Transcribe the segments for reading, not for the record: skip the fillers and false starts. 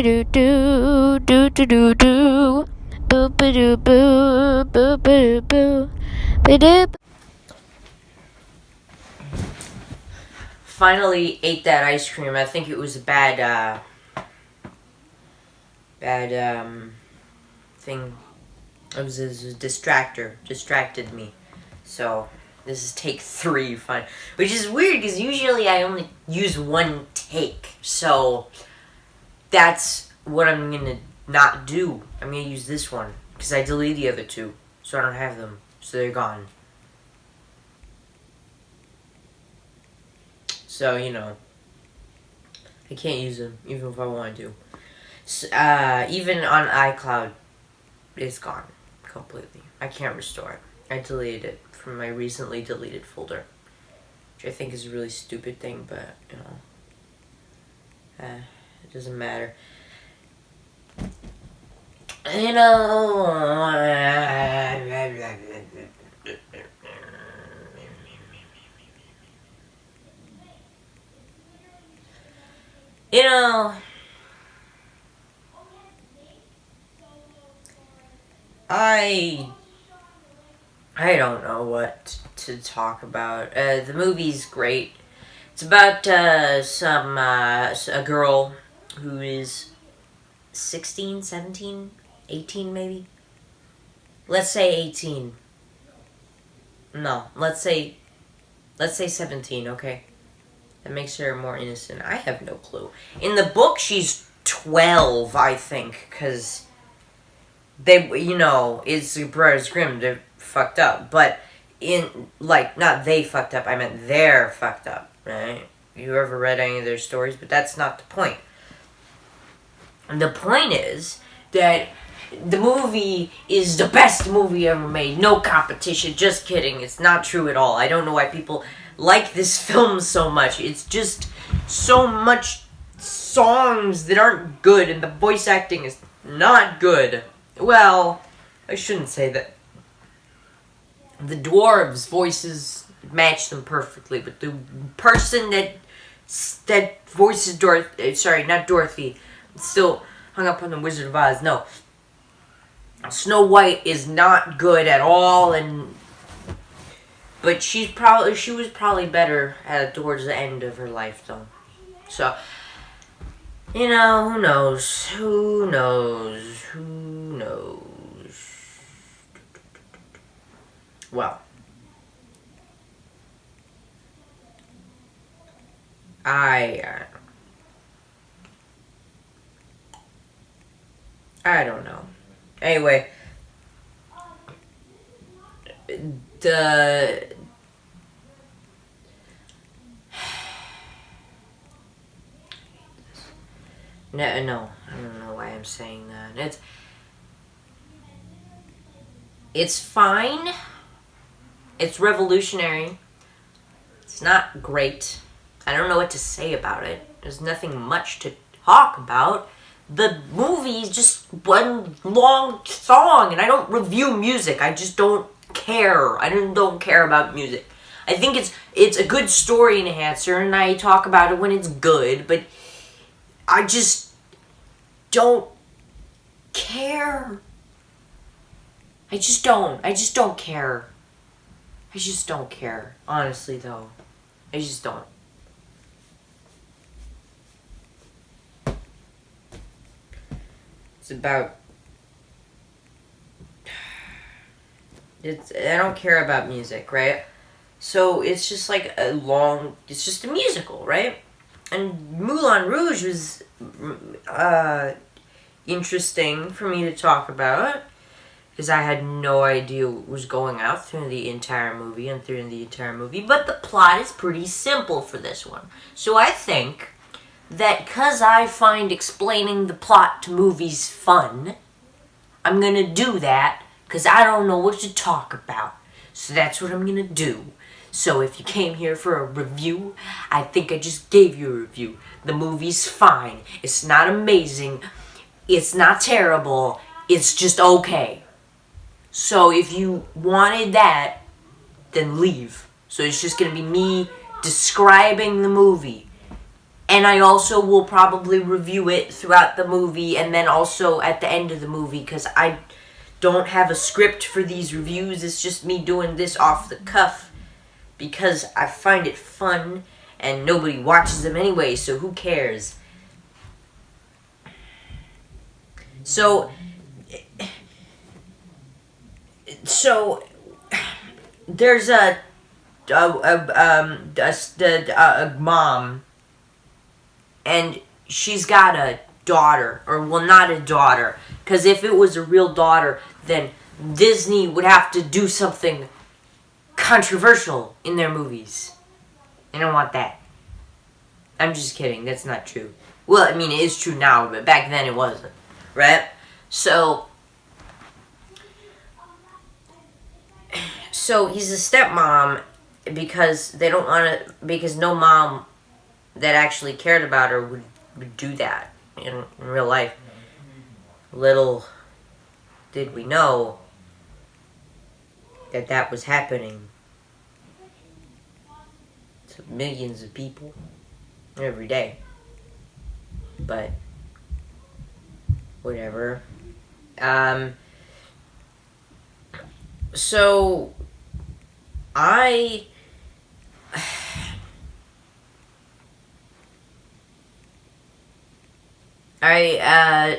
do do do do do do do. Boo ba doo boo boo boo boo. Ba doo. Finally ate that ice cream. I think it was a bad thing. It was a distracted me. So this is take 3, fine. Which is weird because usually I only use 1 take. So that's what I'm gonna not do. I'm gonna use this one because I deleted the other 2, so I don't have them. So they're gone. So, you know, I can't use them, even if I wanted to. So, even on iCloud, it's gone completely. I can't restore it. I deleted it from my recently deleted folder, which I think is a really stupid thing, but, you know, it doesn't matter. You know, you know, I don't know what to talk about. The movie's great. It's about a girl who is 16, 17, 18 maybe. Let's say 18. No, let's say 17, okay? That makes her more innocent. I have no clue. In the book, she's 12, I think, because they, you know, it's Brothers Grimm, they're fucked up. But in, like, not they fucked up, I meant they're fucked up, right? You ever read any of their stories? But that's not the point. The point is that the movie is the best movie ever made. No competition. Just kidding. It's not true at all. I don't know why people like this film so much. It's just so much songs that aren't good, and the voice acting is not good. Well, I shouldn't say that. The dwarves' voices match them perfectly, but the person that voices Dorothy, sorry, not Dorothy, still hung up on the Wizard of Oz. No, Snow White is not good at all, but she was probably better towards the end of her life, though. So, you know, who knows? Who knows? Who knows? Well, I don't know. Anyway, no, I don't know why I'm saying that. It's fine. It's revolutionary. It's not great. I don't know what to say about it. There's nothing much to talk about. The movie is just one long song, and I don't review music. I just don't care. I don't care about music. I think it's a good story enhancer, and I talk about it when it's good, but I just don't care. I just don't care. I just don't care. Honestly, though. I just don't. It's about... I don't care about music, right? So it's just like it's just a musical, right? And Moulin Rouge was interesting for me to talk about, because I had no idea what was going on through the entire movie. But the plot is pretty simple for this one. So I think that because I find explaining the plot to movies fun, I'm going to do that because I don't know what to talk about. So that's what I'm going to do. So if you came here for a review, I think I just gave you a review. The movie's fine. It's not amazing. It's not terrible. It's just okay. So if you wanted that, then leave. So it's just going to be me describing the movie. And I also will probably review it throughout the movie and then also at the end of the movie, because I don't have a script for these reviews. It's just me doing this off the cuff because I find it fun and nobody watches them anyway, so who cares? So there's a mom, and she's got a daughter, or well, not a daughter, because if it was a real daughter, then Disney would have to do something controversial in their movies. I don't want that. I'm just kidding. That's not true. Well, I mean, it is true now, but back then it wasn't. Right? So he's a stepmom because they don't want to, because no mom that actually cared about her would do that in real life. Little did we know that was happening to millions of people every day. But whatever. So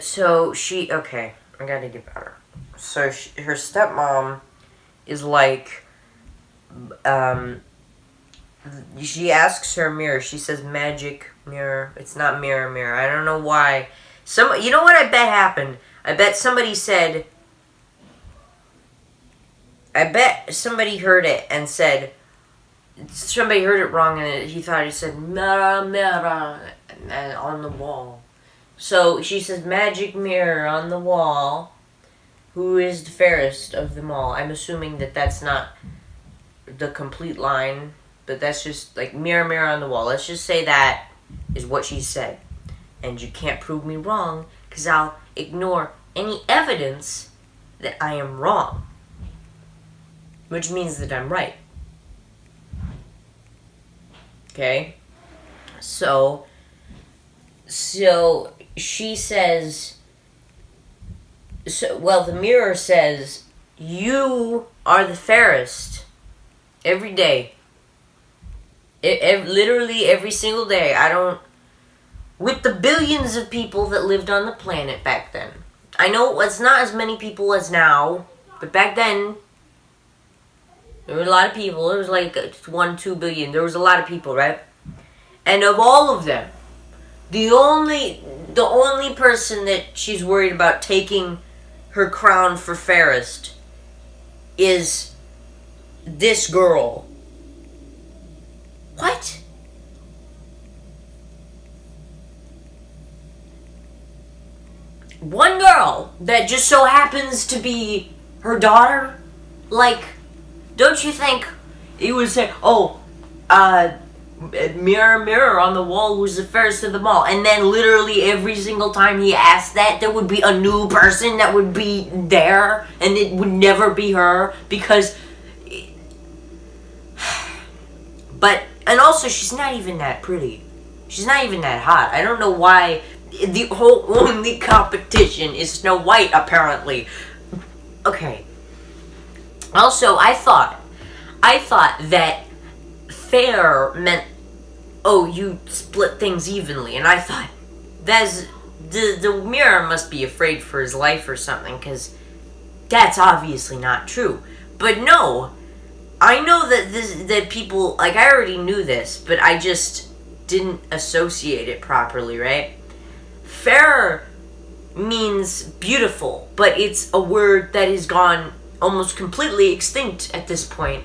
so she, okay, I gotta get better. So her stepmom is like, she asks her mirror, she says magic mirror, it's not mirror, mirror, I don't know why. You know what I bet happened? I bet somebody heard it and said, somebody heard it wrong and he thought he said mirror, mirror on the wall. So she says, magic mirror on the wall, who is the fairest of them all? I'm assuming that that's not the complete line, but that's just like mirror, mirror on the wall. Let's just say that is what she said. And you can't prove me wrong, because I'll ignore any evidence that I am wrong. Which means that I'm right. Okay? So she says, the mirror says, you are the fairest every day. Literally every single day. With the billions of people that lived on the planet back then. I know it's not as many people as now, but back then, there were a lot of people. There was like 1-2 billion. There was a lot of people, right? And of all of them, the only person that she's worried about taking her crown for fairest is this girl. What? One girl that just so happens to be her daughter? Like, don't you think he would say, mirror, mirror on the wall, who's the fairest of them all? And then literally every single time he asked that, there would be a new person that would be there, and it would never be her, because... And also, she's not even that pretty. She's not even that hot. I don't know why the whole only competition is Snow White, apparently. Okay. Also, I thought that fair meant, you split things evenly, and I thought the mirror must be afraid for his life or something, because that's obviously not true. But no, I know that people, like, I already knew this, but I just didn't associate it properly, right? Fair means beautiful, but it's a word that has gone almost completely extinct at this point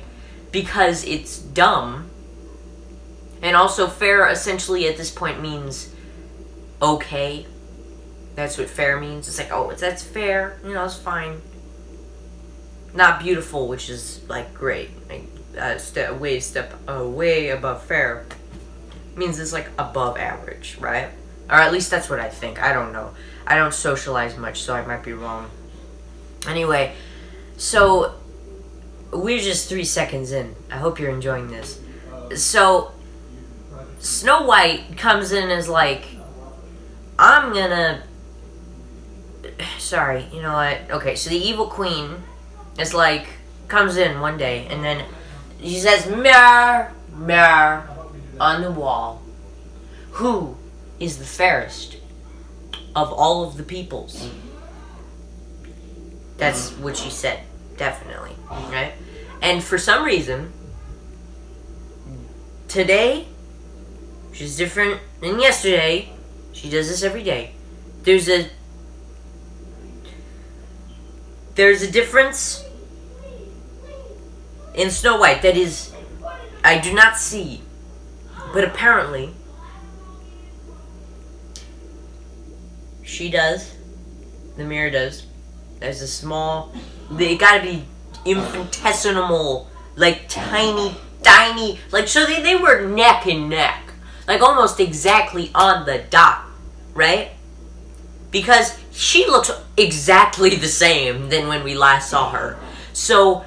because it's dumb. And also, fair essentially at this point means okay. That's what fair means. It's like, that's fair. It's fine. Not beautiful, which is like great. Like way above fair means it's like above average, right? Or at least that's what I think. I don't know. I don't socialize much, so I might be wrong. Anyway, so we're just 3 seconds in. I hope you're enjoying this. So Snow White comes in as like, I'm gonna. Sorry, you know what? Okay, so the evil queen is like, comes in one day, and then she says, mirror, mirror on the wall, who is the fairest of all of the peoples? That's what she said, definitely, right? And for some reason, today, she's different than yesterday. She does this every day. There's a difference in Snow White that is, I do not see. But apparently, she does. The mirror does. There's a small, they gotta be infinitesimal, like tiny, like, so they were neck and neck. Like almost exactly on the dot, right? Because she looks exactly the same than when we last saw her. So,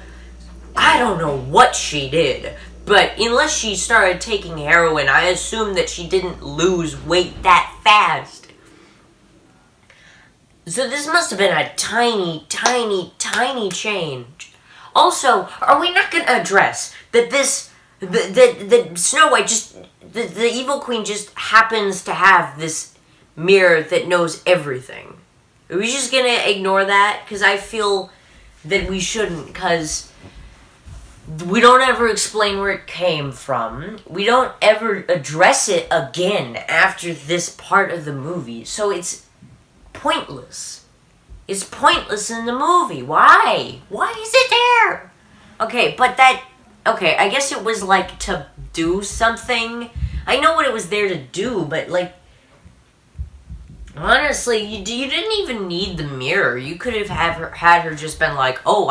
I don't know what she did. But unless she started taking heroin, I assume that she didn't lose weight that fast. So this must have been a tiny change. Also, are we not going to address that that Snow White just, the evil queen just happens to have this mirror that knows everything? Are we just going to ignore that? Because I feel that we shouldn't, because we don't ever explain where it came from. We don't ever address it again after this part of the movie. So it's pointless. It's pointless in the movie. Why? Why is it there? Okay, but okay, I guess it was like to do something. I know what it was there to do, but like, honestly, you didn't even need the mirror. You could have had her just been like, oh,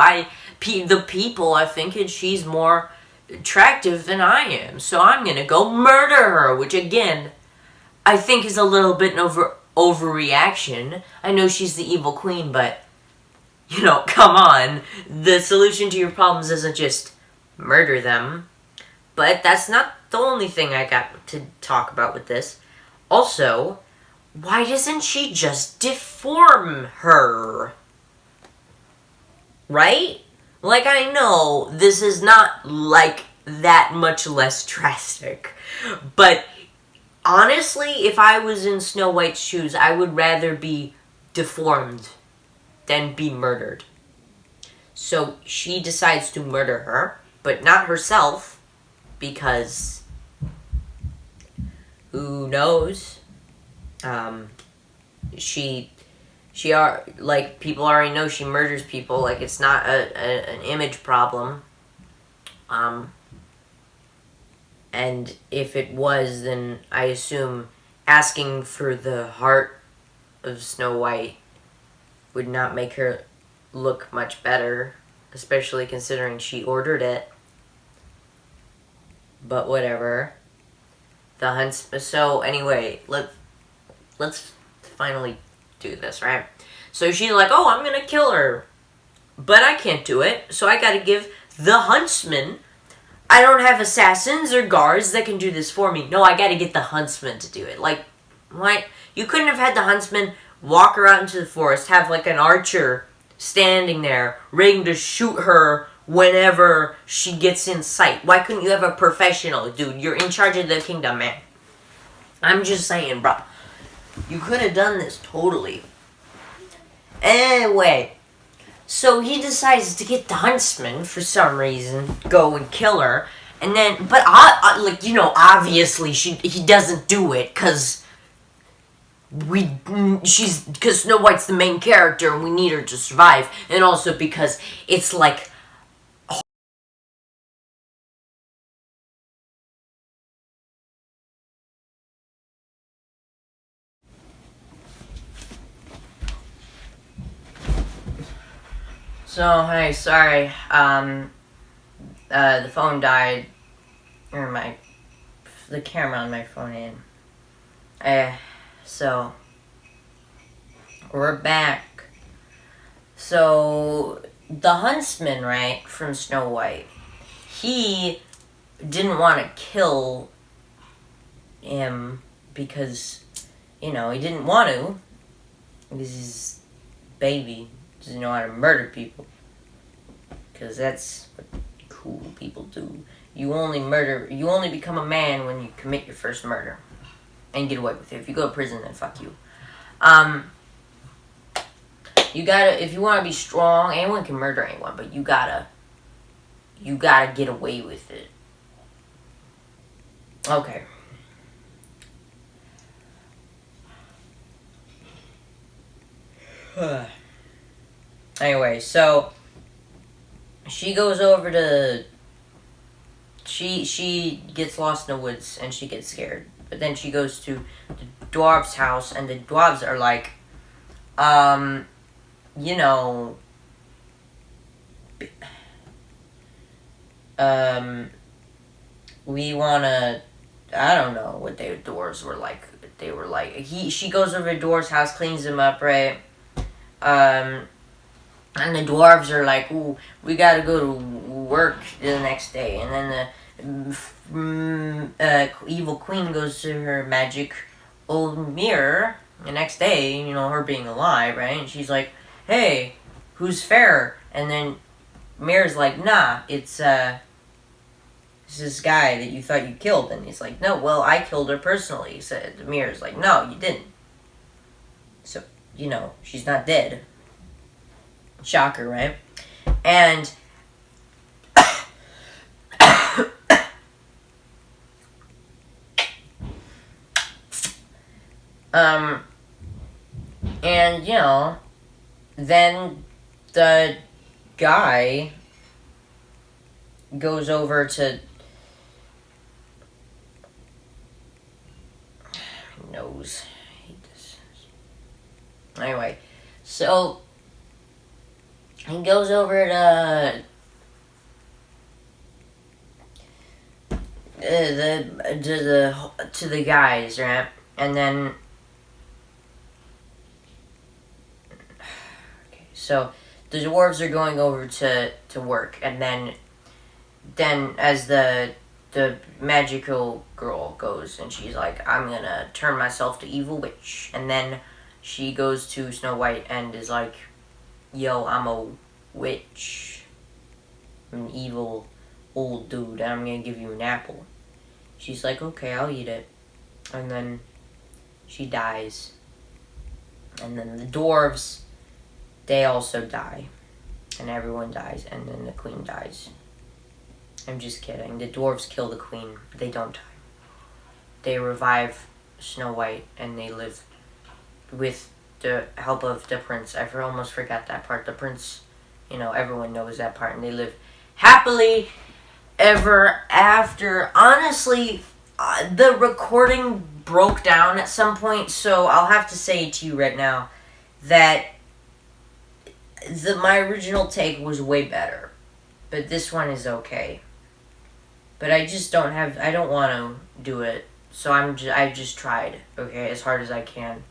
the people are thinking she's more attractive than I am, so I'm gonna go murder her, which again, I think is a little bit overreaction. I know she's the evil queen, but, you know, come on. The solution to your problems isn't just murder them. But that's not the only thing I got to talk about with this. Also, why doesn't she just deform her? Right? Like, I know this is not, like, that much less drastic. But honestly, if I was in Snow White's shoes, I would rather be deformed than be murdered. So she decides to murder her, but not herself, because who knows? Like, people already know she murders people. Like, it's not an image problem. And if it was, then I assume asking for the heart of Snow White would not make her look much better, especially considering she ordered it. But whatever. So anyway, let's finally do this, right? So she's like, oh, I'm gonna kill her. But I can't do it, so I gotta give the huntsman. I don't have assassins or guards that can do this for me. No, I gotta get the huntsman to do it. Like, what? You couldn't have had the huntsman walk her out into the forest, have like an archer standing there, ready to shoot her whenever she gets in sight. Why couldn't you have a professional, dude? You're in charge of the kingdom, man. I'm just saying, bro. You could have done this totally. Anyway, so he decides to get the huntsman for some reason, go and kill her, and then, but obviously he doesn't do it because because Snow White's the main character and we need her to survive, and also because it's like. So, hey, sorry, the phone died, or the camera on my phone in. So, we're back. So, the huntsman, right, from Snow White, he didn't want to kill him because, he didn't want to. Because he's baby. Doesn't know how to murder people. Because that's what cool people do. You only become a man when you commit your first murder. And get away with it. If you go to prison, then fuck you. You gotta, if you want to be strong, anyone can murder anyone, but you gotta get away with it. Okay. Anyway, so she goes over to she gets lost in the woods and she gets scared. But then she goes to the dwarf's house and the dwarves are like, we wanna, I don't know what the dwarves were like. They were like, she goes over to Dwarf's house, cleans him up, right? And the dwarves are like, ooh, we gotta go to work the next day. And then the evil queen goes to her magic old mirror the next day, her being alive, right? And she's like, hey, who's fair? And then Mirror's like, nah, it's this guy that you thought you killed. And he's like, no, well, I killed her personally. So the Mirror's like, no, you didn't. So, she's not dead. Shocker, right? And then the guy goes over to nose. I hate this. Anyway, so he goes over to the guys, right? And then so the dwarves are going over to work, and then as the magical girl goes, and she's like, I'm gonna turn myself to evil witch, and then she goes to Snow White and is like, yo, I'm a witch. I'm an evil old dude, and I'm gonna give you an apple. She's like, okay, I'll eat it. And then she dies. And then the dwarves, they also die. And everyone dies, and then the queen dies. I'm just kidding. The dwarves kill the queen, but they don't die. They revive Snow White, and they live with the help of the prince. I almost forgot that part. The prince, everyone knows that part, and they live happily ever after. Honestly, the recording broke down at some point, so I'll have to say to you right now that my original take was way better, but this one is okay. But I just don't want to do it, so I just tried, okay, as hard as I can.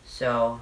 So,